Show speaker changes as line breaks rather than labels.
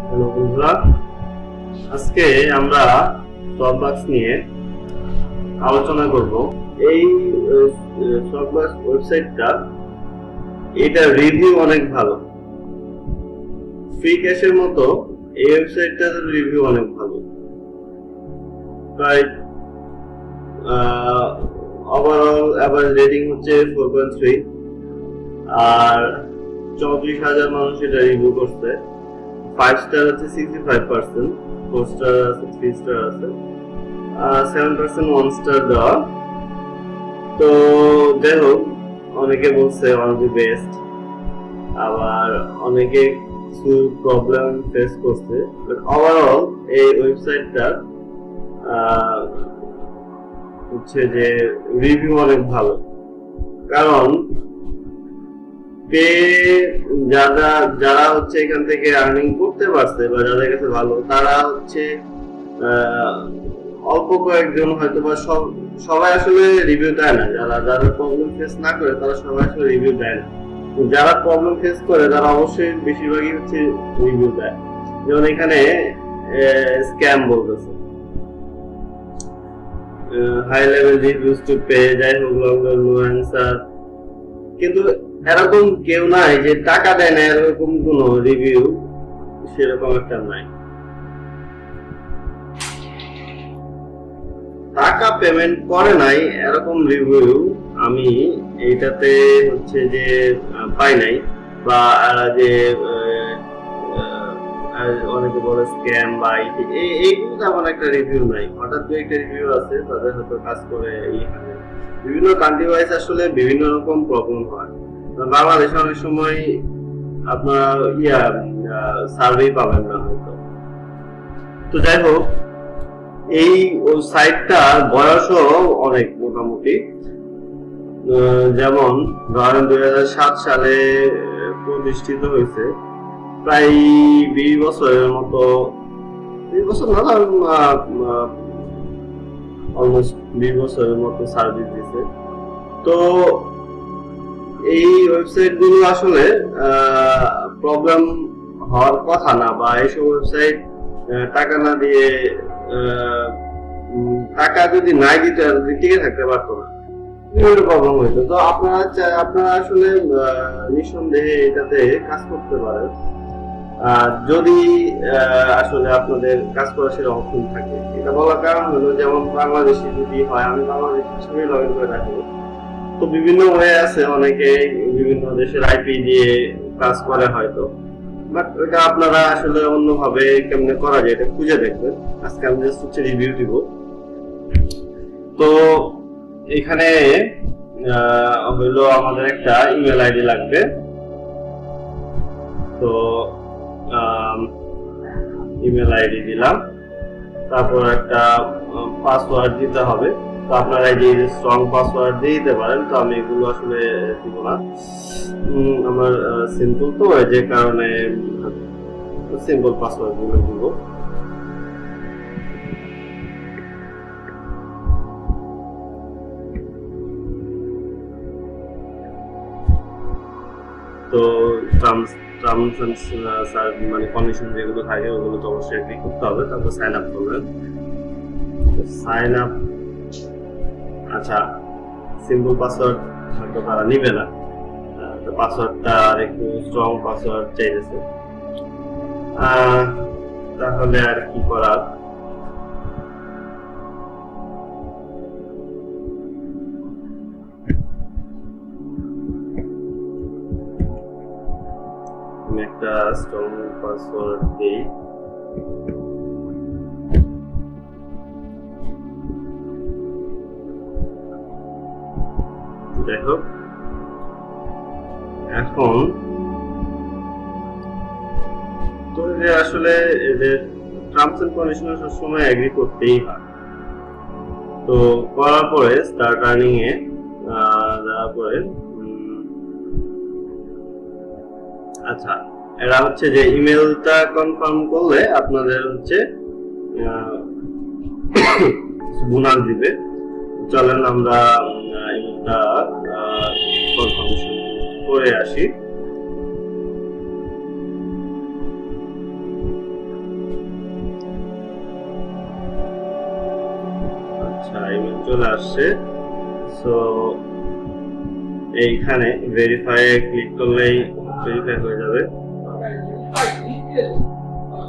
Hello বন্ধুরা, আজকে আমরা সফটবাক্স নিয়ে আলোচনা করব। এই সফটবাক্স ওয়েবসাইটটা, এটা রিভিউ অনেক ভালো। ফ্রি ক্যাশের মতো এই ওয়েবসাইটটার রিভিউ অনেক ভালো। প্রায় ওভারঅল অ্যাভারেজ রেটিং হচ্ছে 4.3, আর 34,000 মানুষ এটা রিভিউ করছে। 5 স্টার আছে 65%, 4 স্টার আছে, 3 স্টার আছে, 7% 1 স্টার দেওয়া। তো যাই হোক, অনেকে বলছে ওয়ান অফ দি বেস্ট, আবার অনেকে কিছু প্রবলেম ফেস করছে। বাট ওভারঅল এই ওয়েবসাইটটা হচ্ছে যে রিভিউ অনেক ভালো। কারণ যারা যারা হচ্ছে এখান থেকে আর্নিং করতে পারছে বা যাদের কাছে ভালো, তারা হচ্ছে অল্প কয়েকজন হয়তো বা সবাই আসলে রিভিউ দেয় না। যারা প্রবলেম ফেস না করে তারা সবাই আসলে রিভিউ দেয় না। যারা প্রবলেম ফেস করে তারা অবশ্যই বেশিরভাগই হচ্ছে রিভিউ দেয়। যেমন এখানে স্ক্যাম বলতেছে, high level reviews to pay, যাই হোক লঙ্গার নো অ্যান্সার। কিন্তু এরকম কেউ নাই যে টাকা দেয় না, এরকম কোন রিভিউ সেরকম একটা নাই। টাকা পেমেন্ট করে নাই এরকম রিভিউ আমি এইটাতে হচ্ছে যে পাই নাই। বা যে অনেকে বলে স্ক্যাম বা এইগুলো তেমন একটা রিভিউ নাই। হঠাৎ দু একটা রিভিউ আছে, তাদের হয়তো কাজ করে বিভিন্ন কান্ট্রি ওয়াইজ আসলে বিভিন্ন রকম প্রবলেম হয়। বাংলাদেশে অনেক সময় আপনার সার্ভে পাবেন না হয়তো। তো যাই হোক, এই সাইটটার বয়সও অনেক মোটামুটি। যেমন ধরেন 2007 সালে প্রতিষ্ঠিত হয়েছে, প্রায় 20 বছরের মতো, 20 বছর না, অলমোস্ট 20 বছরের মতো সার্ভিস দিছে। তো এই ওয়েবসাইট গুলো আসলে প্রবলেম হওয়ার কথা না, বা এইসব ওয়েবসাইট টাকা না দিয়ে, টাকা যদি নাই দিতে টিকে থাকতে পারতো না, বিভিন্ন প্রবলেম হইতো। তো আপনারা আসলে নিঃসন্দেহে এটাতে কাজ করতে পারেন, যদি আসলে আপনাদের কাজ করার সেরকম অপশন থাকে। এটা বলার কারণ হলো, যেমন বাংলাদেশি যদি হয়, আমি বাংলাদেশি হিসেবে লগ ইন করে রাখবো। তো বিভিন্ন ওয়ে আছে, অনেকে বিভিন্ন দেশের আইপি দিয়ে কাজ করে হয়তো, বাট এটা আপনারা আসলে অন্যভাবে কেমনে করা যায় এটা খুঁজে দেখবেন। আজকে আমি জাস্ট হচ্ছে রিভিউ দিব। তো এখানে হইলো আমাদের একটা ইমেল আইডি লাগবে। তো ইমেল আইডি দিলাম, তারপর একটা পাসওয়ার্ড দিতে হবে। তো আপনারা এই যে স্ট্রং পাসওয়ার্ড দিয়ে দিতে পারেন। তো আমি এগুলো আসলে দিব না, আমার সিম্পল তো, যে কারণে সিম্পল পাসওয়ার্ড গুলো দিব। তো মানে কন্ডিশন যেগুলো থাকে ওগুলো তো অবশ্যই এগ্রি করতে হবে। তারপর সাইন আপ করবেন। সাইন আপ, আচ্ছা, সিম্পল পাসওয়ার্ড হয়তো তারা নিবে না, তো পাসওয়ার্ডটা আর একটু স্ট্রং পাসওয়ার্ড চাইতেছে। তাহলে আর কি করার, আমি একটা স্ট্রং পাসওয়ার্ড দিই। যাই হোক, এখন তো আসলে এদের টার্মস এন্ড কন্ডিশন সবসময় এগ্রি করতেই হয়। তো করার পরে স্টার্ট আর্নিং এ যাওয়ার পরে, আচ্ছা, এরা হচ্ছে যে ইমেলটা কনফার্ম করলে আপনাদের হচ্ছে বোনাস দিবে। চলেন আমরা ইমেলটা কনফার্মেশন করে আসি। আচ্ছা, ইমেল চলে আসছে। সো এইখানে ভেরিফাই ক্লিক করলেই ভেরিফাই হয়ে যাবে।